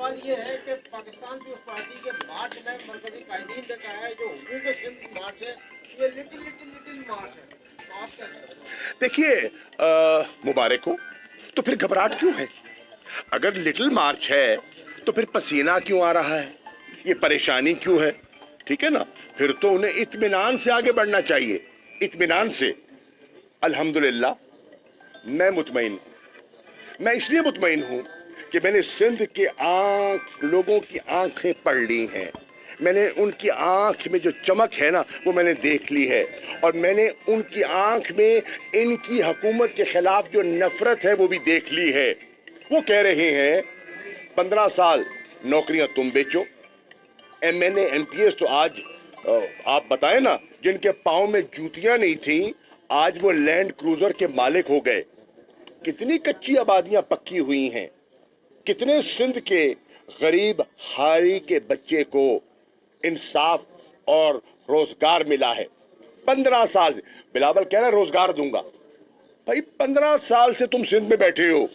सवाल ये है कि पाकिस्तान पीपल्स पार्टी के मार्च में मरकजी कायदीन ने कहा है जो हुकूक सिंध मार्च है ये लिटिल मार्च है, तो आप क्या कहें? देखिए मुबारक हो, तो फिर घबराहट क्यों है? अगर लिटिल मार्च है तो फिर पसीना क्यों आ रहा है, ये परेशानी क्यों है? ठीक है ना, फिर तो उन्हें इत्मीनान से आगे बढ़ना चाहिए, इत्मीनान से। अल्हम्दुलिल्लाह मैं मुतमईन हूं। मैं इसलिए मुतमईन हूं कि मैंने सिंध के लोगों की आंखें पढ़ ली हैं। मैंने उनकी आंख में जो चमक है ना वो मैंने देख ली है, और मैंने उनकी आंख में इनकी हुकूमत के खिलाफ जो नफरत है वो भी देख ली है। वो कह रहे हैं 15 साल नौकरियां तुम बेचो। MNA MPS तो आज आप बताएं ना, जिनके पाँव में जूतियां नहीं थी आज वो लैंड क्रूजर के मालिक हो गए। कितनी कच्ची आबादियां पक्की हुई हैं, कितने सिंध के गरीब हारी के बच्चे को इंसाफ और रोजगार मिला है। 15 साल बिलावल कह रहा है रोजगार दूंगा। भाई 15 साल से तुम सिंध में बैठे हो,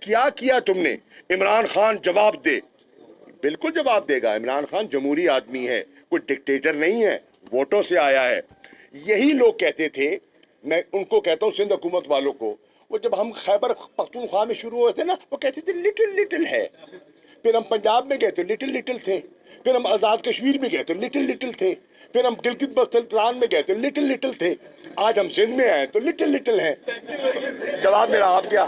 क्या किया तुमने? इमरान खान जवाब दे। बिल्कुल जवाब देगा। इमरान खान जमहूरी आदमी है, कोई डिक्टेटर नहीं है, वोटों से आया है। यही लोग कहते थे, मैं उनको कहता हूँ सिंध हुकूमत वालों को, वो जब हम खैबर पख्तूनख्वा में शुरू हुए थे ना वो कहते थे लिटिल लिटिल है। फिर हम पंजाब में गए तो लिटिल लिटिल थे, फिर हम आज़ाद कश्मीर में गए तो लिटिल लिटिल थे, फिर हम गिलगित बल्तिस्तान में गए तो लिटिल लिटिल थे, आज हम सिंध में आए तो लिटिल लिटिल हैं। जवाब मेरा आप क्या?